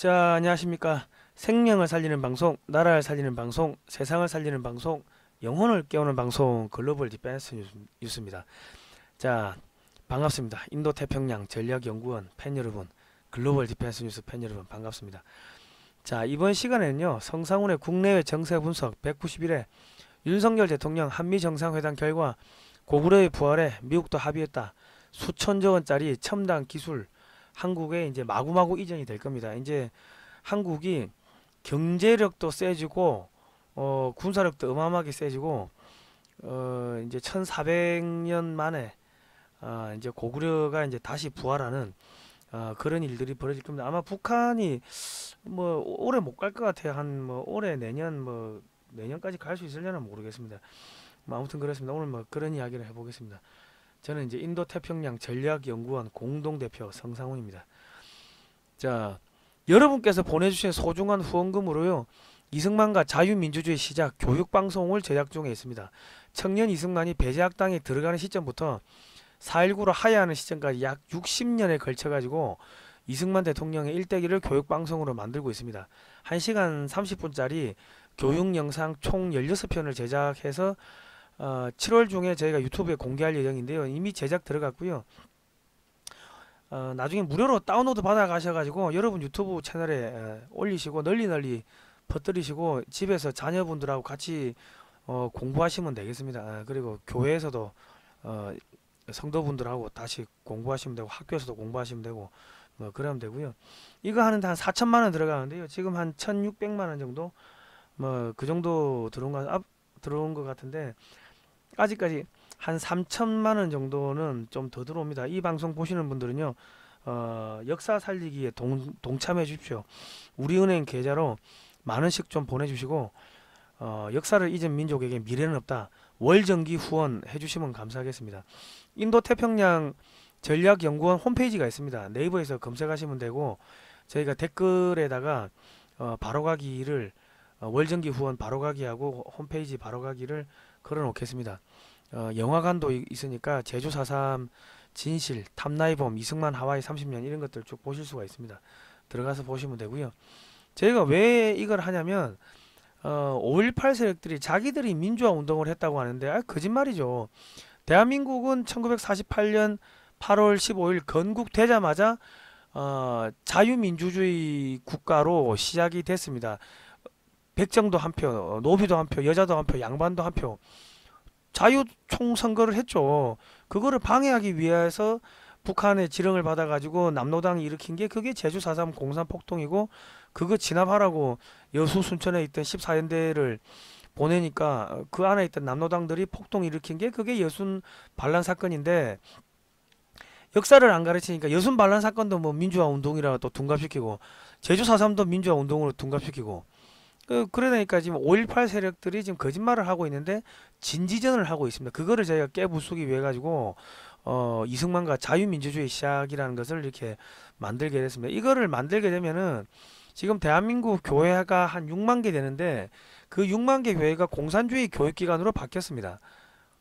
자, 안녕하십니까. 생명을 살리는 방송, 나라를 살리는 방송, 세상을 살리는 방송, 영혼을 깨우는 방송, 글로벌 디펜스 뉴스입니다. 자, 반갑습니다. 인도태평양 전략연구원 팬 여러분, 글로벌 디펜스 뉴스 팬 여러분, 반갑습니다. 자, 이번 시간에는요, 성상훈의 국내외 정세 분석 191회, 윤석열 대통령 한미 정상회담 결과 고구려의 부활에 미국도 합의했다. 수천조 원짜리 첨단 기술, 한국에 이제 마구마구 이전이 될 겁니다. 이제 한국이 경제력도 세지고 군사력도 어마어마하게 세지고 이제 1400년 만에 이제 고구려가 이제 다시 부활하는 그런 일들이 벌어질 겁니다. 아마 북한이 뭐 올해 못 갈 것 같아요. 한 뭐 올해 내년 뭐 내년까지 갈 수 있으려나 모르겠습니다. 뭐 아무튼 그렇습니다. 오늘 뭐 그런 이야기를 해보겠습니다. 저는 이제 인도태평양 전략연구원 공동대표 성상훈입니다. 자, 여러분께서 보내주신 소중한 후원금으로요, 이승만과 자유민주주의 시작 교육방송을 제작 중에 있습니다. 청년 이승만이 배제학당에 들어가는 시점부터 4.19로 하야하는 시점까지 약 60년에 걸쳐가지고 이승만 대통령의 일대기를 교육방송으로 만들고 있습니다. 1시간 30분짜리 교육 영상 총 16편을 제작해서 7월 중에 저희가 유튜브에 공개할 예정인데요. 이미 제작 들어갔고요. 나중에 무료로 다운로드 받아 가셔가지고 여러분 유튜브 채널에 올리시고 널리 퍼뜨리시고 집에서 자녀분들하고 같이 공부하시면 되겠습니다. 그리고 교회에서도 성도분들하고 다시 공부하시면 되고 학교에서도 공부하시면 되고 뭐 그러면 되고요. 이거 하는데 한 4천만 원 들어가는데요. 지금 한 1,600만 원 정도 뭐 그 정도 들어온 것 같은데 아직까지 한 3천만 원 정도는 좀 더 들어옵니다. 이 방송 보시는 분들은요, 역사 살리기에 동참해 주십시오. 우리은행 계좌로 만 원씩 좀 보내주시고, 역사를 잊은 민족에게 미래는 없다. 월정기 후원 해주시면 감사하겠습니다. 인도태평양 전략연구원 홈페이지가 있습니다. 네이버에서 검색하시면 되고, 저희가 댓글에다가 바로가기를 월정기 후원 바로가기하고 홈페이지 바로가기를 걸어 놓겠습니다. 영화관도 있으니까 제주 4.3 진실 탐나이범 이승만 하와이 30년 이런 것들 쭉 보실 수가 있습니다. 들어가서 보시면 되고요. 저희가 왜 이걸 하냐면 5.18 세력들이 자기들이 민주화 운동을 했다고 하는데 거짓말이죠. 대한민국은 1948년 8월 15일 건국되자마자 자유민주주의 국가로 시작이 됐습니다. 백정도 한 표, 노비도 한 표, 여자도 한 표, 양반도 한 표. 자유 총선거를 했죠. 그거를 방해하기 위해서 북한의 지령을 받아가지고 남로당이 일으킨 게 그게 제주 4.3 공산 폭동이고 그거 진압하라고 여수 순천에 있던 14연대를 보내니까 그 안에 있던 남로당들이 폭동 일으킨 게 그게 여순 반란 사건인데 역사를 안 가르치니까 여순 반란 사건도 뭐 민주화 운동이라 또 둔갑시키고 제주 4.3도 민주화 운동으로 둔갑시키고 그러니까 지금 5.18 세력들이 지금 거짓말을 하고 있는데 진지전을 하고 있습니다. 그거를 저희가 깨부수기 위해 가지고 이승만과 자유민주주의 시작이라는 것을 이렇게 만들게 됐습니다. 이거를 만들게 되면은 지금 대한민국 교회가 한 6만 개 되는데 그 6만 개 교회가 공산주의 교육기관으로 바뀌었습니다.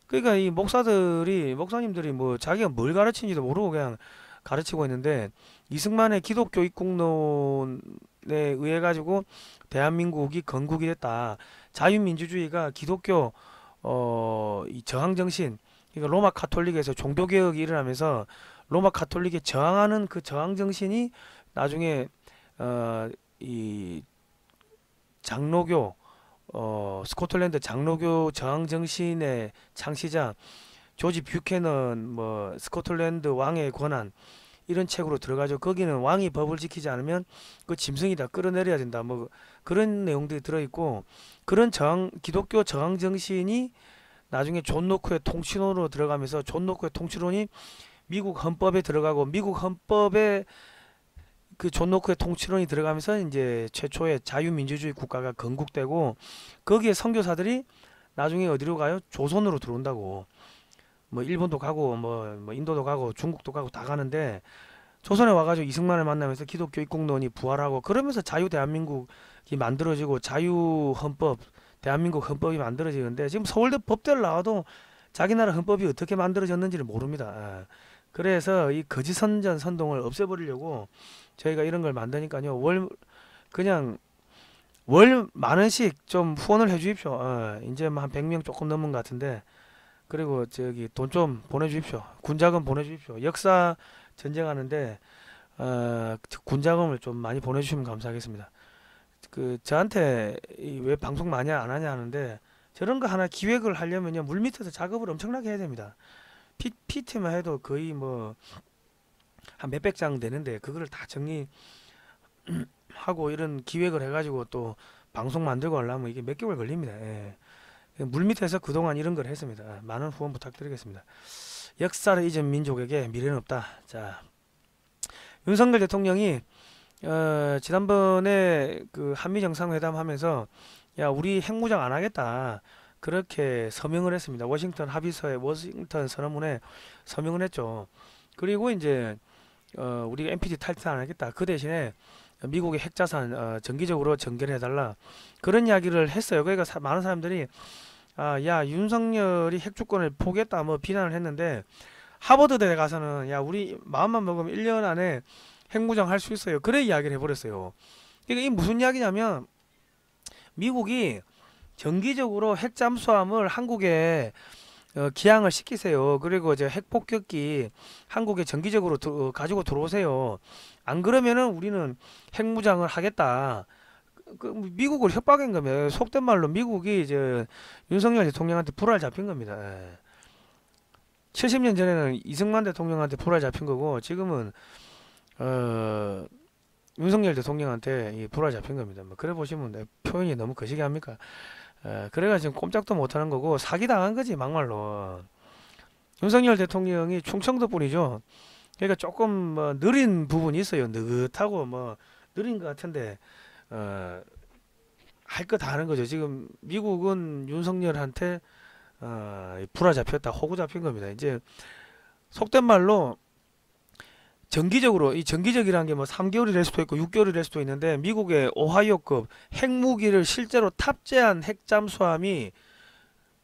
그러니까 이 목사님들이 뭐 자기가 뭘 가르치는지도 모르고 그냥 가르치고 있는데 이승만의 기독교 입국론에 의해 가지고 대한민국이 건국이 됐다. 자유민주주의가 기독교 이 저항 정신, 그러니까 로마 카톨릭에서 종교 개혁이 일어나면서 로마 카톨릭에 저항하는 그 저항 정신이 나중에 이 장로교 스코틀랜드 장로교 저항 정신의 창시자 조지 뷰캐넌 뭐 스코틀랜드 왕의 권한 이런 책으로 들어가죠. 거기는 왕이 법을 지키지 않으면 그 짐승이 다 끌어내려야 된다. 뭐 그런 내용들이 들어있고 그런 기독교 저항 정신이 나중에 존 노크의 통치론으로 들어가면서 존 노크의 통치론이 미국 헌법에 들어가고 미국 헌법에 그 존 노크의 통치론이 들어가면서 이제 최초의 자유민주주의 국가가 건국되고 거기에 선교사들이 나중에 어디로 가요? 조선으로 들어온다고. 뭐 일본도 가고 뭐 인도도 가고 중국도 가고 다 가는데 조선에 와가지고 이승만을 만나면서 기독교 입국론이 부활하고 그러면서 자유 대한민국이 만들어지고 자유 헌법 대한민국 헌법이 만들어지는데 지금 서울대 법대를 나와도 자기 나라 헌법이 어떻게 만들어졌는지를 모릅니다. 그래서 이 거짓 선전 선동을 없애버리려고 저희가 이런 걸 만드니까요. 그냥 월 만 원씩 좀 후원을 해 주십시오. 이제 뭐 한 100명 조금 넘은 것 같은데, 그리고 저기 돈 좀 보내주십시오. 군자금 보내주십시오. 역사 전쟁하는데 군자금을 좀 많이 보내주시면 감사하겠습니다. 그 저한테 왜 방송 많이 안 하냐 하는데, 저런 거 하나 기획을 하려면요 물 밑에서 작업을 엄청나게 해야 됩니다. PT만 해도 거의 뭐 한 몇백 장 되는데, 그거를 다 정리하고 이런 기획을 해가지고 또 방송 만들고 하려면 이게 몇 개월 걸립니다. 예. 물 밑에서 그동안 이런 걸 했습니다. 많은 후원 부탁드리겠습니다. 역사를 잊은 민족에게 미래는 없다. 자, 윤석열 대통령이 지난번에 그 한미 정상회담 하면서 야, 우리 핵무장 안 하겠다, 그렇게 서명을 했습니다. 워싱턴 합의서에, 워싱턴 선언문에 서명을 했죠. 그리고 이제 우리가 NPT 탈퇴 안 하겠다, 그 대신에 미국의 핵자산 정기적으로 정결해 달라, 그런 이야기를 했어요. 그러니까 많은 사람들이 야, 윤석열이 핵주권을 포기했다 뭐 비난을 했는데, 하버드대에 가서는 야, 우리 마음만 먹으면 1년 안에 핵무장 할 수 있어요, 그래 이야기를 해버렸어요. 그러니까 이 무슨 이야기냐면, 미국이 정기적으로 핵 잠수함을 한국에 기항을 시키세요. 그리고 이제 핵폭격기 한국에 정기적으로 가지고 들어오세요. 안 그러면은 우리는 핵무장을 하겠다. 미국을 협박한 겁니다. 속된 말로 미국이 이제 윤석열 대통령한테 불알 잡힌 겁니다. 70년 전에는 이승만 대통령한테 불알 잡힌 거고, 지금은 윤석열 대통령한테 이 불알 잡힌 겁니다. 뭐 그래 보시면 표현이 너무 거시기 합니까? 그래가 지금 꼼짝도 못하는 거고 사기 당한 거지 막말로. 윤석열 대통령이 충청도 분이죠. 그러니까 조금 뭐 느린 부분이 있어요. 느긋하고 뭐 느린 것 같은데 할 거 다 하는 거죠. 지금 미국은 윤석열한테 불알 잡혔다, 호구 잡힌 겁니다. 이제 속된 말로 정기적으로, 이 정기적이라는 게 뭐 3개월이 될 수도 있고 6개월이 될 수도 있는데, 미국의 오하이오급 핵무기를 실제로 탑재한 핵잠수함이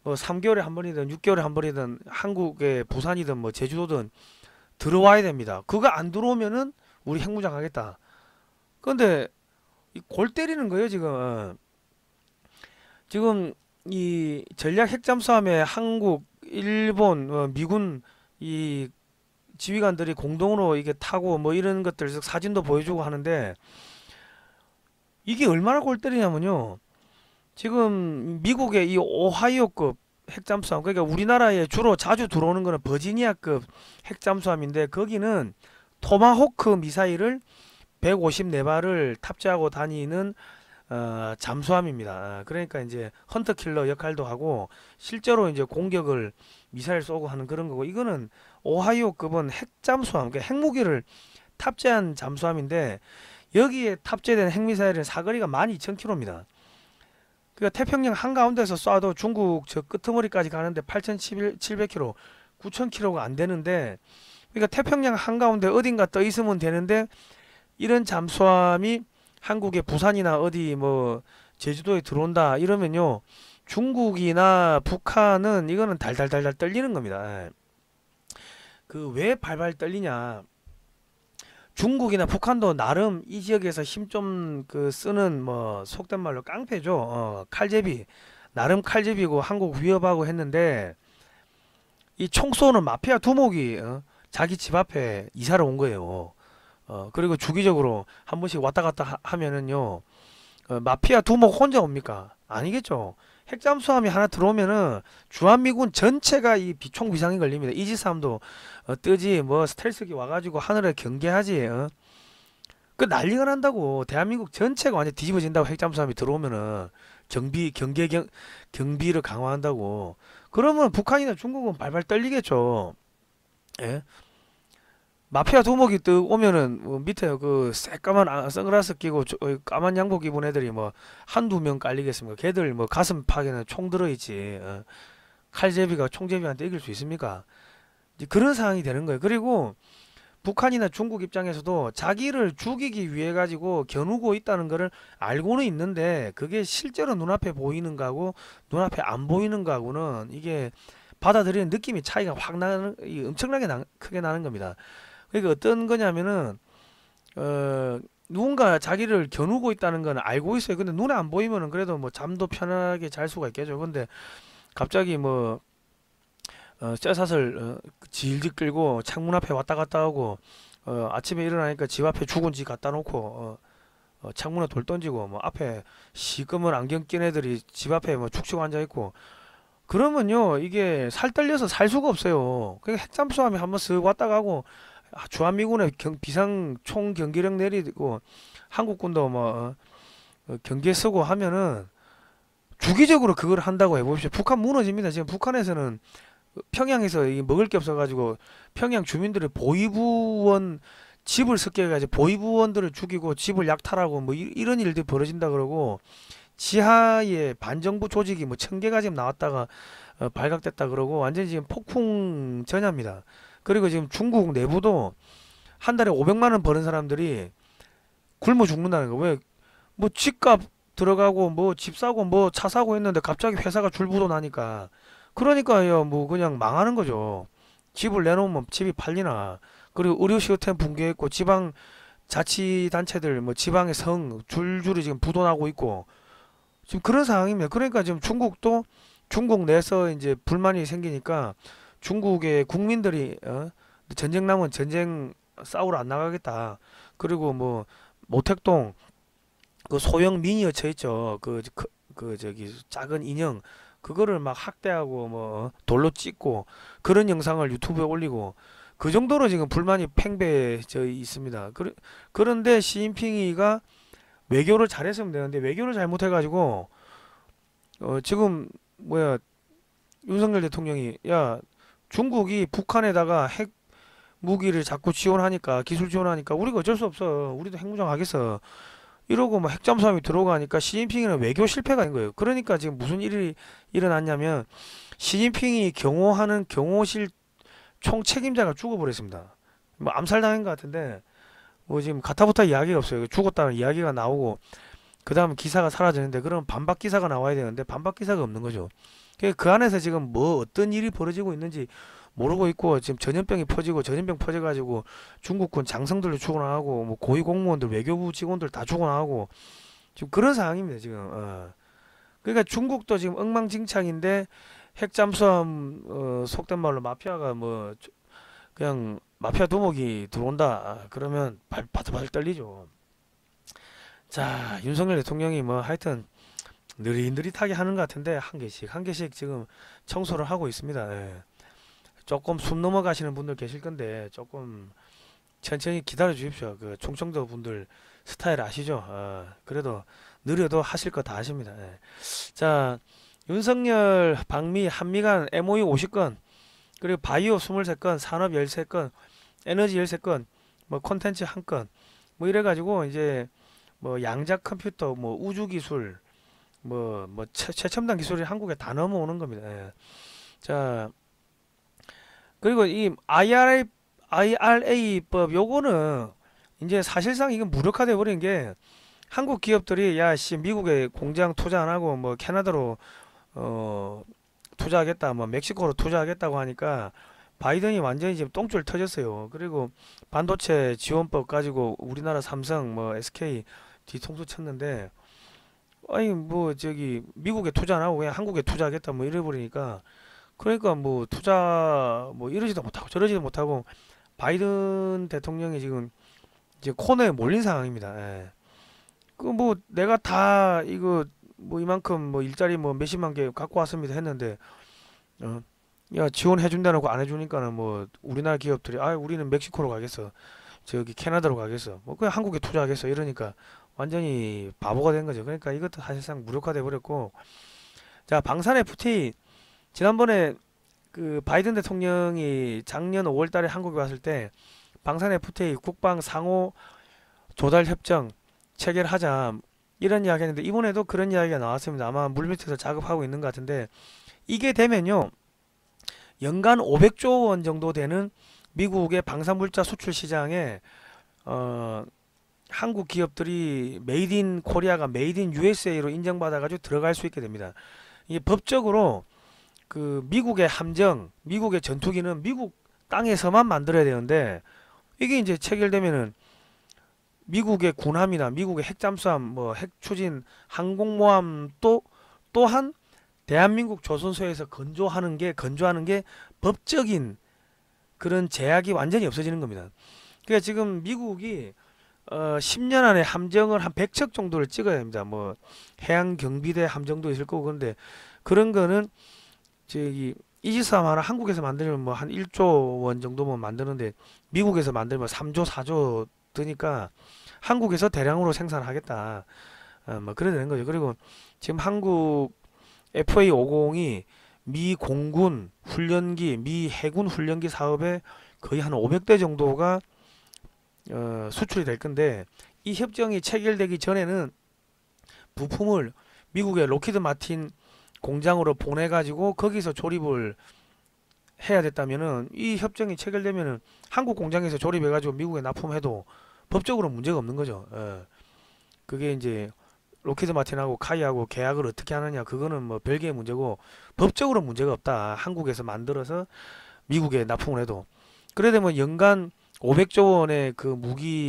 뭐 3개월에 한 번이든 6개월에 한 번이든 한국의 부산이든 뭐 제주도든 들어와야 됩니다. 그거 안 들어오면은 우리 핵무장 하겠다. 그런데 골 때리는 거예요 지금. 지금 이 전략 핵잠수함에 한국, 일본, 미군 이 지휘관들이 공동으로 이게 타고 뭐 이런 것들 사진도 보여주고 하는데, 이게 얼마나 골 때리냐면요, 지금 미국의 이 오하이오급 핵잠수함, 그러니까 우리나라에 주로 자주 들어오는 거는 버지니아급 핵잠수함인데, 거기는 토마호크 미사일을 154발을 탑재하고 다니는 잠수함입니다. 그러니까 이제 헌터킬러 역할도 하고 실제로 이제 공격을 미사일 쏘고 하는 그런 거고, 이거는 오하이오급은 핵잠수함, 그러니까 핵무기를 탑재한 잠수함인데, 여기에 탑재된 핵미사일은 사거리가 12,000km입니다. 그러니까 태평양 한가운데서 쏴도 중국 저 끄트머리까지 가는데 8,700km, 9,000km가 안 되는데, 그러니까 태평양 한가운데 어딘가 떠 있으면 되는데, 이런 잠수함이 한국의 부산이나 어디 뭐 제주도에 들어온다 이러면요, 중국이나 북한은 이거는 달달달달 떨리는 겁니다. 그 왜 발발 떨리냐, 중국이나 북한도 나름 이 지역에서 힘 좀 그 쓰는 뭐 속된 말로 깡패죠. 칼제비, 나름 칼제비고 한국 위협하고 했는데, 이 총 쏘는 마피아 두목이 자기 집 앞에 이사를 온 거예요. 그리고 주기적으로 한 번씩 왔다 갔다 하면은요, 마피아 두목 혼자 옵니까? 아니겠죠. 핵잠수함이 하나 들어오면은 주한미군 전체가 이 비총 비상이 걸립니다. 이지스함도 뜨지, 뭐 스텔스기 와가지고 하늘에 경계하지. 그 난리가 난다고. 대한민국 전체가 완전 뒤집어진다고, 핵잠수함이 들어오면은 경비를 강화한다고. 그러면 북한이나 중국은 발발 떨리겠죠. 예? 마피아 두목이 뜨 오면은 밑에 그 새까만 선글라스 끼고 까만 양복 입은 애들이 뭐 한두 명 깔리겠습니까? 걔들 뭐 가슴 파에는 총 들어있지. 칼제비가 총제비한테 이길 수 있습니까? 이제 그런 상황이 되는 거예요. 그리고 북한이나 중국 입장에서도 자기를 죽이기 위해 가지고 겨누고 있다는 거를 알고는 있는데, 그게 실제로 눈앞에 보이는 거하고 눈앞에 안 보이는 거하고는 이게 받아들이는 느낌이 차이가 확 나는, 엄청나게 크게 나는 겁니다. 그러니까 어떤 거냐면은 누군가 자기를 겨누고 있다는 건 알고 있어요. 근데 눈에 안 보이면은 그래도 뭐 잠도 편하게 잘 수가 있겠죠. 근데 갑자기 뭐 쇠사슬 질질 끌고 창문 앞에 왔다 갔다 하고 아침에 일어나니까 집 앞에 죽은 쥐 갖다 놓고 창문에 돌 던지고 뭐 앞에 시꺼먼 안경 낀 애들이 집 앞에 뭐 축축 앉아 있고 그러면요 이게 살 떨려서 살 수가 없어요. 그러니까 핵잠수함이 한번 쓱 왔다 가고 주한미군의 비상 총 경기령 내리고 한국군도 뭐 경계 쓰고 하면은 주기적으로 그걸 한다고 해봅시다. 북한 무너집니다. 지금 북한에서는 평양에서 이 먹을 게 없어가지고 평양 주민들의 보이부원 집을 습격해가지고 보이부원들을 죽이고 집을 약탈하고 뭐 이런 일들이 벌어진다 그러고 지하에 반정부 조직이 뭐 1000개가 지금 나왔다가 발각됐다 그러고 완전히 지금 폭풍 전야입니다. 그리고 지금 중국 내부도 한 달에 500만 원 버는 사람들이 굶어 죽는다는 거. 왜? 뭐 집값 들어가고 뭐 집 사고 뭐 차 사고 했는데 갑자기 회사가 줄부도 나니까 그러니까요 뭐 그냥 망하는 거죠. 집을 내놓으면 집이 팔리나. 그리고 의료 시스템 붕괴했고 지방 자치단체들 뭐 지방의 성 줄줄이 지금 부도나고 있고 지금 그런 상황입니다. 그러니까 지금 중국도 중국 내에서 이제 불만이 생기니까 중국의 국민들이 전쟁 나면 전쟁 싸우러 안 나가겠다. 그리고 뭐 모택동 그 소형 미니어처 있죠. 그 저기 작은 인형 그거를 막 학대하고 뭐 돌로 찍고 그런 영상을 유튜브에 올리고 그 정도로 지금 불만이 팽배해져 있습니다. 그런데 시진핑이가 외교를 잘했으면 되는데 외교를 잘못해가지고 지금 뭐야 윤석열 대통령이 야 중국이 북한에다가 핵 무기를 자꾸 지원하니까 기술 지원하니까 우리가 어쩔 수 없어 우리도 핵무장 하겠어 이러고 뭐 핵잠수함이 들어가니까 시진핑이는 외교 실패가 된 거예요. 그러니까 지금 무슨 일이 일어났냐면 시진핑이 경호하는 경호실 총 책임자가 죽어버렸습니다. 뭐 암살당한 것 같은데 뭐 지금 가타부타 이야기가 없어요. 죽었다는 이야기가 나오고 그 다음 기사가 사라지는데 그럼 반박 기사가 나와야 되는데 반박 기사가 없는 거죠. 그 안에서 지금 뭐 어떤 일이 벌어지고 있는지 모르고 있고 지금 전염병이 퍼지고 전염병 퍼져가지고 중국군 장성들도 죽어나가고 뭐 고위 공무원들 외교부 직원들 다 죽어나가고 지금 그런 상황입니다 지금. 그러니까 중국도 지금 엉망진창인데 핵잠수함 속된 말로 마피아가 뭐 그냥 마피아 두목이 들어온다 그러면 바들바들 떨리죠. 자 윤석열 대통령이 뭐 하여튼 느릿느릿하게 하는 것 같은데 한 개씩 지금 청소를 하고 있습니다. 예. 조금 숨 넘어가시는 분들 계실 건데 조금 천천히 기다려 주십시오. 그 충청도 분들 스타일 아시죠? 그래도 느려도 하실 거 다 하십니다. 예. 자 윤석열 방미 한미 간 MOU 50건 그리고 바이오 23건 산업 13건 에너지 13건 뭐 콘텐츠 1건 뭐 이래가지고 이제 뭐 양자 컴퓨터 뭐 우주 기술 뭐 최첨단 기술이 한국에 다 넘어오는 겁니다. 예. 자 그리고 이 IRA법 요거는 이제 사실상 이건 무력화돼 버린 게 한국 기업들이 야씨 미국에 공장 투자 안 하고 뭐 캐나다로 투자하겠다 뭐 멕시코로 투자하겠다고 하니까 바이든이 완전히 지금 똥줄 터졌어요. 그리고 반도체 지원법 가지고 우리나라 삼성 뭐 SK 뒤통수 쳤는데 아니 뭐 저기 미국에 투자 안 하고 그냥 한국에 투자하겠다 뭐 이래 버리니까 그러니까 뭐 투자 뭐 이러지도 못하고 저러지도 못하고 바이든 대통령이 지금 이제 코너에 몰린 상황입니다. 예. 그 뭐 내가 다 이거 뭐 이만큼 뭐 일자리 뭐 몇십만 개 갖고 왔습니다 했는데 야 지원해 준다고 안 해주니까는 뭐 우리나라 기업들이 아 우리는 멕시코로 가겠어 저기 캐나다로 가겠어 뭐 그냥 한국에 투자하겠어 이러니까 완전히 바보가 된 거죠. 그러니까 이것도 사실상 무력화돼 버렸고 자 방산 FTA 지난번에 그 바이든 대통령이 작년 5월 달에 한국에 왔을 때 방산 FTA 국방 상호 조달 협정 체결하자 이런 이야기 했는데 이번에도 그런 이야기가 나왔습니다. 아마 물밑에서 작업하고 있는 것 같은데 이게 되면요 연간 500조 원 정도 되는 미국의 방산물자 수출 시장에 한국 기업들이 메이드 인 코리아가 메이드 인 USA로 인정받아 가지고 들어갈 수 있게 됩니다. 이게 법적으로 그 미국의 함정, 미국의 전투기는 미국 땅에서만 만들어야 되는데 이게 이제 체결되면은 미국의 군함이나 미국의 핵잠수함, 뭐 핵추진 항공모함 또한 대한민국 조선소에서 건조하는 게 법적인 그런 제약이 완전히 없어지는 겁니다. 그러니까 지금 미국이 10년 안에 함정을 한 100척 정도를 찍어야 됩니다. 뭐 해양 경비대 함정도 있을 거고. 그런데 그런 거는 저기 이지스함 하나 한국에서 만들면 뭐 한 1조 원 정도면 만드는데 미국에서 만들면 3조 4조 드니까 한국에서 대량으로 생산하겠다. 뭐 그래야 되는 거죠. 그리고 지금 한국 FA50이 미 공군 훈련기, 미 해군 훈련기 사업에 거의 한 500대 정도가 수출이 될 건데, 이 협정이 체결되기 전에는 부품을 미국의 로키드 마틴 공장으로 보내가지고 거기서 조립을 해야 됐다면은, 이 협정이 체결되면은 한국 공장에서 조립해가지고 미국에 납품해도 법적으로 문제가 없는 거죠. 그게 이제 로키드 마틴하고 카이하고 계약을 어떻게 하느냐, 그거는 뭐 별개의 문제고 법적으로 문제가 없다. 한국에서 만들어서 미국에 납품을 해도. 그래 되면 연간 500조 원의 그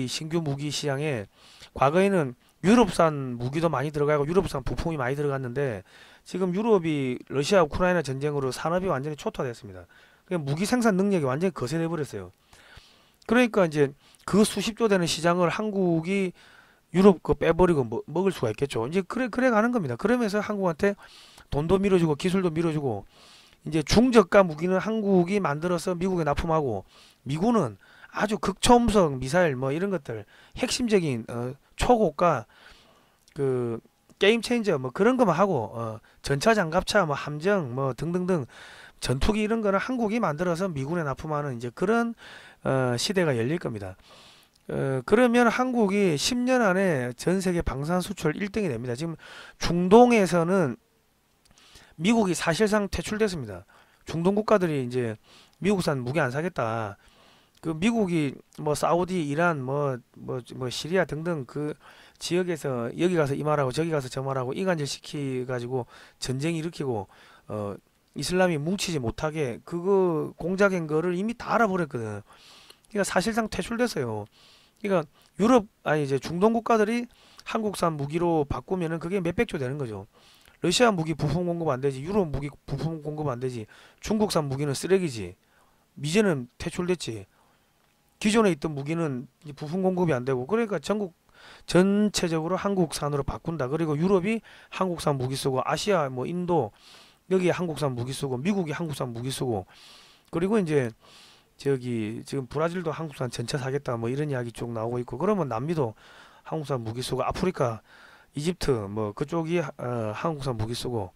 신규 무기 시장에, 과거에는 유럽산 무기도 많이 들어가고 유럽산 부품이 많이 들어갔는데, 지금 유럽이 러시아 우크라이나 전쟁으로 산업이 완전히 초토화됐습니다. 그러니까 무기 생산 능력이 완전히 거세돼 버렸어요. 그러니까 이제 그 수십조 되는 시장을 한국이 유럽 거 빼버리고 먹을 수가 있겠죠. 이제 그래 가는 겁니다. 그러면서 한국한테 돈도 밀어주고 기술도 밀어주고, 이제 중저가 무기는 한국이 만들어서 미국에 납품하고, 미군은 아주 극초음속 미사일 뭐 이런 것들, 핵심적인 초고가 그 게임 체인저 뭐 그런 거만 하고, 전차 장갑차 뭐 함정 뭐 등등등 전투기 이런 거는 한국이 만들어서 미군에 납품하는 이제 그런 시대가 열릴 겁니다. 그러면 한국이 10년 안에 전 세계 방산 수출 1등이 됩니다. 지금 중동에서는 미국이 사실상 퇴출됐습니다. 중동 국가들이 이제 미국산 무기 안 사겠다. 그 미국이 뭐 사우디, 이란, 뭐 시리아 등등 그 지역에서 여기 가서 이 말하고 저기 가서 저 말하고 이간질 시키 가지고 전쟁 일으키고 이슬람이 뭉치지 못하게 그거 공작한 거를 이미 다 알아버렸거든. 그러니까 사실상 퇴출됐어요. 그러니까 이제 중동 국가들이 한국산 무기로 바꾸면은 그게 몇백 조 되는 거죠. 러시아 무기 부품 공급 안 되지, 유럽 무기 부품 공급 안 되지, 중국산 무기는 쓰레기지, 미제는 퇴출됐지, 기존에 있던 무기는 이제 부품 공급이 안 되고, 그러니까 전체적으로 한국산으로 바꾼다. 그리고 유럽이 한국산 무기 쓰고, 아시아 뭐 인도 여기 한국산 무기 쓰고, 미국이 한국산 무기 쓰고, 그리고 이제 저기 지금 브라질도 한국산 전차 사겠다 뭐 이런 이야기 쭉 나오고 있고, 그러면 남미도 한국산 무기 쓰고, 아프리카 이집트 뭐 그쪽이 한국산 무기 쓰고,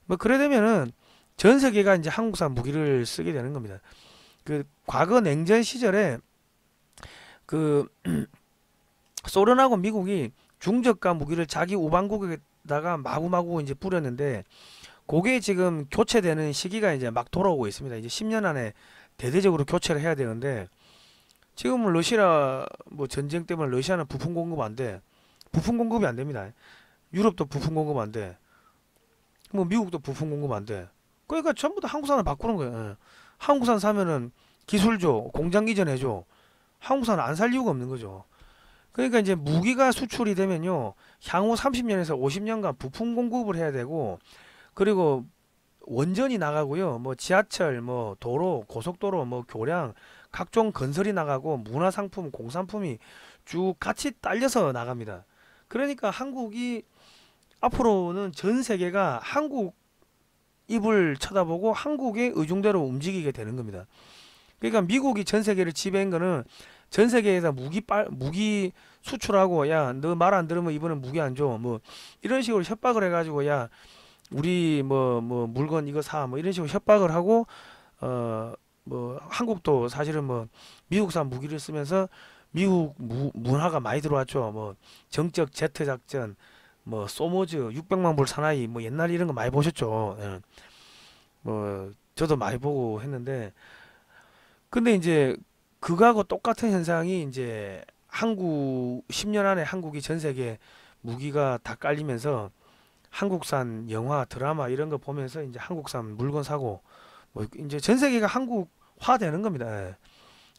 뭐 그래 되면은 전 세계가 이제 한국산 무기를 쓰게 되는 겁니다. 그 과거 냉전 시절에 그 소련하고 미국이 중저가 무기를 자기 우방국에다가 마구마구 이제 뿌렸는데, 그게 지금 교체되는 시기가 이제 막 돌아오고 있습니다. 이제 10년 안에 대대적으로 교체를 해야 되는데, 지금은 러시아 뭐 전쟁 때문에 러시아는 부품 공급 안 돼. 부품 공급이 안 됩니다. 유럽도 부품 공급 안 돼. 뭐 미국도 부품 공급 안 돼. 그러니까 전부 다 한국산을 바꾸는 거예요. 한국산 사면은 기술 줘, 공장 이전해 줘. 한국산 안 살 이유가 없는 거죠. 그러니까 이제 무기가 수출이 되면요, 향후 30년에서 50년간 부품 공급을 해야 되고, 그리고 원전이 나가고요, 뭐 지하철, 뭐 도로, 고속도로, 뭐 교량, 각종 건설이 나가고, 문화상품, 공산품이 쭉 같이 딸려서 나갑니다. 그러니까 한국이 앞으로는 전 세계가 한국 입을 쳐다보고 한국의 의중대로 움직이게 되는 겁니다. 그러니까 미국이 전 세계를 지배한 거는, 전 세계에다 무기 수출하고, 야 너 말 안 들으면 이번엔 무기 안 줘, 뭐 이런 식으로 협박을 해가지고, 야 우리 뭐 물건 이거 사, 뭐 이런 식으로 협박을 하고, 뭐 한국도 사실은 뭐 미국산 무기를 쓰면서 미국 문화가 많이 들어왔죠. 뭐 정적 제트 작전, 뭐 소모즈 600만 불 사나이, 뭐 옛날 이런 거 많이 보셨죠. 예. 뭐 저도 많이 보고 했는데, 근데 이제 그거하고 똑같은 현상이 이제 10년 안에 한국이 전 세계 무기가 다 깔리면서 한국산 영화, 드라마 이런 거 보면서 이제 한국산 물건 사고, 뭐 이제 전 세계가 한국화 되는 겁니다. 예.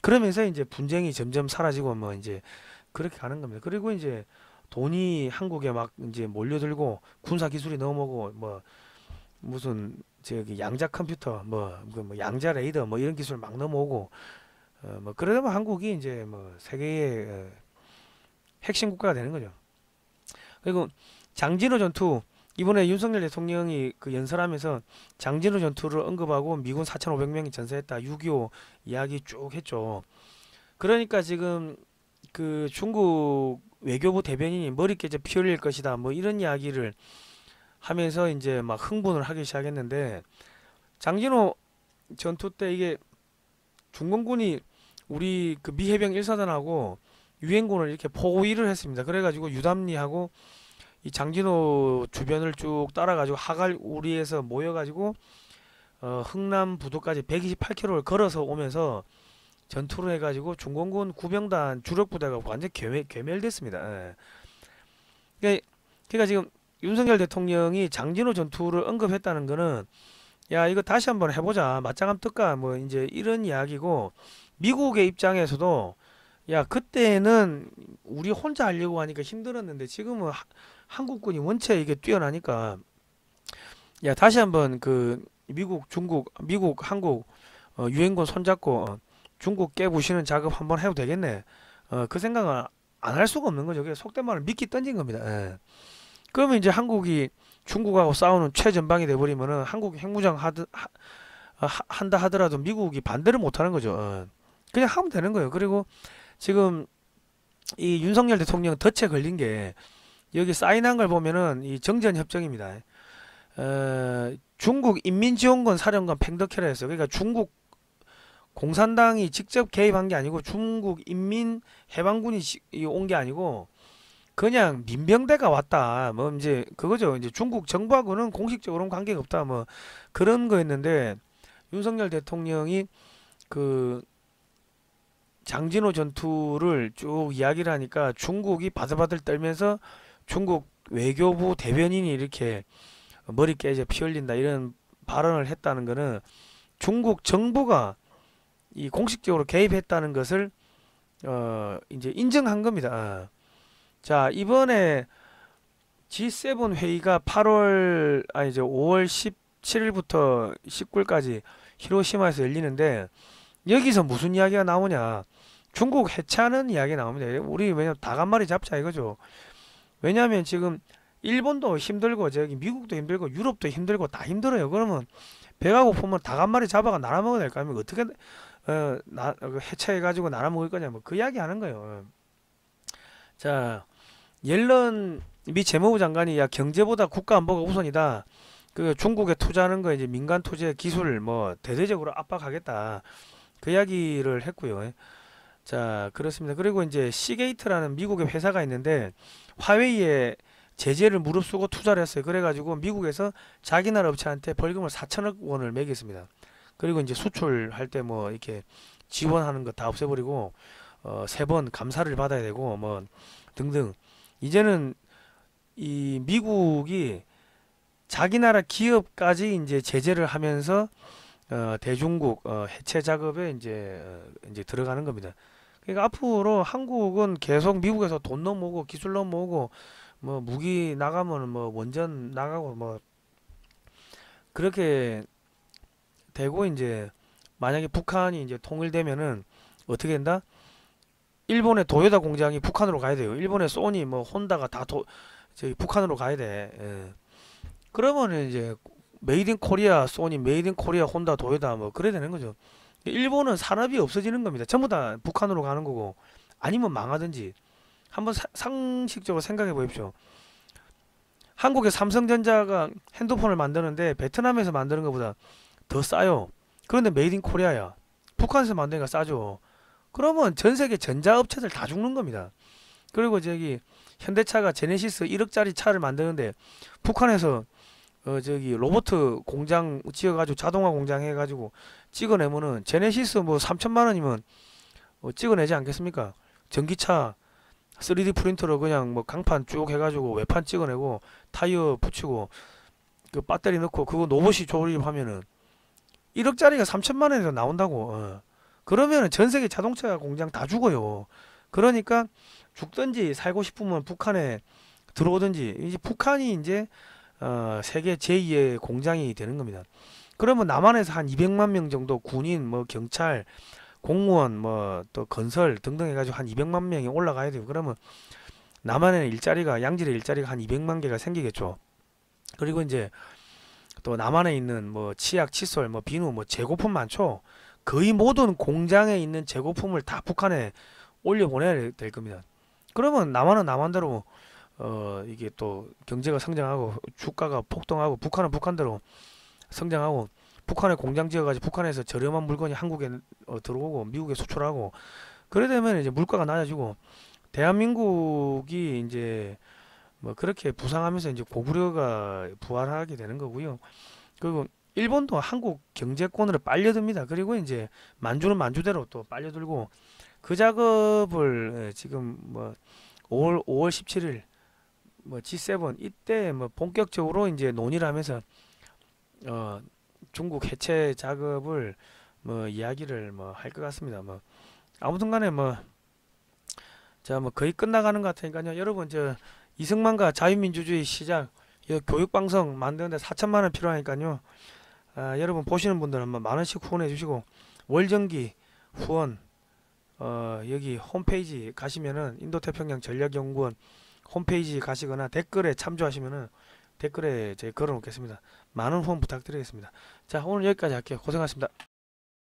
그러면서 이제 분쟁이 점점 사라지고, 뭐 이제 그렇게 가는 겁니다. 그리고 이제 돈이 한국에 막 이제 몰려들고 군사 기술이 넘어오고 뭐 무슨 저기 양자 컴퓨터 뭐 양자 레이더 뭐 이런 기술 막 넘어오고 뭐 그러면 한국이 이제 뭐 세계의 핵심 국가가 되는 거죠. 그리고 장진호 전투 이번에 윤석열 대통령이 그 연설하면서 장진호 전투를 언급하고 미군 4,500명이 전사했다. 6.25 이야기 쭉 했죠. 그러니까 지금 그 중국 외교부 대변인이 머리 깨져 피 흘릴 것이다. 뭐 이런 이야기를 하면서 이제 막 흥분을 하기 시작했는데 장진호 전투 때 이게 중공군이 우리 그 미 해병 1사단하고 유엔군을 이렇게 포위를 했습니다. 그래가지고 유담리하고 이 장진호 주변을 쭉 따라가지고 하갈 우리에서 모여가지고 흥남 부두까지 128km를 걸어서 오면서 전투를 해가지고 중공군 구병단 주력 부대가 완전 괴멸됐습니다. 예. 그러니까 지금 윤석열 대통령이 장진호 전투를 언급했다는 거는 야 이거 다시 한번 해보자 맞짱 뜰까 뭐 이제 이런 이야기고 미국의 입장에서도 야 그때는 우리 혼자 하려고 하니까 힘들었는데 지금은 한국군이 원체 이게 뛰어나니까 야 다시 한번 그 미국 한국 유엔군 손잡고 중국 깨부시는 작업 한번 해도 되겠네. 그 생각은 안 할 수가 없는 거죠. 그게 속된 말을 미끼 던진 겁니다. 예. 그러면 이제 한국이 중국하고 싸우는 최전방이 돼버리면은 한국이 핵무장 한다 하더라도 미국이 반대를 못 하는 거죠. 그냥 하면 되는 거예요. 그리고 지금 이 윤석열 대통령 덫에 걸린 게 여기 사인한 걸 보면은 이 정전협정입니다. 중국 인민지원군 사령관 팽덕회라 했어요. 그러니까 중국 공산당이 직접 개입한 게 아니고 중국 인민해방군이 온 게 아니고 그냥 민병대가 왔다. 뭐 이제 그거죠. 이제 중국 정부하고는 공식적으로는 관계가 없다. 뭐 그런 거였는데 윤석열 대통령이 그 장진호 전투를 쭉 이야기를 하니까 중국이 바들바들 떨면서 중국 외교부 대변인이 이렇게 머리 깨져 피 흘린다 이런 발언을 했다는 거는 중국 정부가 이 공식적으로 개입했다는 것을 이제 인정한 겁니다. 자 이번에 G7 회의가 5월 17일부터 19일까지 히로시마에서 열리는데 여기서 무슨 이야기가 나오냐 중국 해체하는 이야기 나옵니다. 우리 왜냐면 닭 한 마리 잡자 이거죠. 왜냐하면 지금 일본도 힘들고 저기 미국도 힘들고 유럽도 힘들고 다 힘들어요. 그러면 배가 고프면 닭 한 마리 잡아가 나눠 먹어야 될 거 아닙니까? 어떻게 해체해가지고 나눠 먹을 거냐 뭐 그 이야기 하는 거예요. 자 옐런 미 재무부 장관이 야 경제보다 국가 안보가 우선이다. 그 중국에 투자하는 거 이제 민간 투자 기술 뭐 대대적으로 압박하겠다. 그 이야기를 했고요. 자 그렇습니다. 그리고 이제 시게이트라는 미국의 회사가 있는데 화웨이에 제재를 무릅쓰고 투자를 했어요. 그래가지고 미국에서 자기 나라 업체한테 벌금을 4천억 원을 매겼습니다. 그리고 이제 수출할 때 뭐 이렇게 지원하는 거 다 없애버리고 3번 감사를 받아야 되고 뭐 등등. 이제는 이 미국이 자기 나라 기업까지 이제 제재를 하면서 대중국 해체 작업에 이제 들어가는 겁니다. 그러니까 앞으로 한국은 계속 미국에서 돈 넘어오고 기술 넘어오고 뭐 무기 나가면 뭐 원전 나가고 뭐 그렇게 되고 이제 만약에 북한이 이제 통일되면은 어떻게 된다? 일본의 도요타 공장이 북한으로 가야 돼요. 일본의 소니 뭐 혼다가 다 저기 북한으로 가야 돼. 예. 그러면은 이제 메이드 인 코리아 소니, 메이드 인 코리아 혼다, 도요타 뭐 그래야 되는 거죠. 일본은 산업이 없어지는 겁니다. 전부 다 북한으로 가는 거고 아니면 망하든지. 한번 상식적으로 생각해 보십시오. 한국의 삼성전자가 핸드폰을 만드는데 베트남에서 만드는 것보다 더 싸요. 그런데 메이드 인 코리아야. 북한에서 만드니까 싸죠. 그러면 전 세계 전자업체들 다 죽는 겁니다. 그리고 저기 현대차가 제네시스 1억짜리 차를 만드는데 북한에서 저기 로봇 공장 지어가지고 자동화 공장 해가지고 찍어내면은 제네시스 뭐 3천만 원이면 찍어내지 않겠습니까? 전기차 3D 프린터로 그냥 뭐 강판 쭉 해가지고 외판 찍어내고 타이어 붙이고 그 배터리 넣고 그거 로봇이 조립하면은 1억짜리가 3천만 원에서 나온다고. 그러면은 전 세계 자동차 공장 다 죽어요. 그러니까 죽든지 살고 싶으면 북한에 들어오든지 이제 북한이 이제 세계 제2의 공장이 되는 겁니다. 그러면 남한에서 한 200만 명 정도 군인, 뭐 경찰, 공무원, 뭐 또 건설 등등 해가지고 한 200만 명이 올라가야 돼요. 그러면 남한에는 일자리가 양질의 일자리가 한 200만 개가 생기겠죠. 그리고 이제 또 남한에 있는 뭐 치약, 칫솔, 뭐 비누, 뭐 재고품 많죠. 거의 모든 공장에 있는 재고품을 다 북한에 올려 보내야 될 겁니다. 그러면 남한은 남한대로 이게 또 경제가 성장하고 주가가 폭등하고 북한은 북한대로 성장하고 북한에 공장 지어가지고 북한에서 저렴한 물건이 한국에 들어오고 미국에 수출하고 그래 되면 이제 물가가 낮아지고 대한민국이 이제 뭐 그렇게 부상하면서 이제 고구려가 부활하게 되는 거고요. 그리고 일본도 한국 경제권으로 빨려듭니다. 그리고 이제 만주는 만주대로 또 빨려들고 그 작업을 지금 뭐 5월 17일 뭐 G7 이때 뭐 본격적으로 이제 논의를 하면서 중국 해체 작업을 뭐 이야기를 뭐 할 것 같습니다. 뭐 아무튼간에 뭐 자 뭐 거의 끝나가는 것 같으니까요. 여러분 저 이승만과 자유민주주의 시작 교육방송 만드는데 4천만 원 필요하니까요. 여러분 보시는 분들은 뭐 만 원씩 후원해 주시고 월정기 후원 여기 홈페이지 가시면은 인도태평양 전략연구원 홈페이지 가시거나 댓글에 참조하시면은 댓글에 제가 걸어 놓겠습니다. 많은 후원 부탁드리겠습니다. 자 오늘 여기까지 할게요. 고생하셨습니다.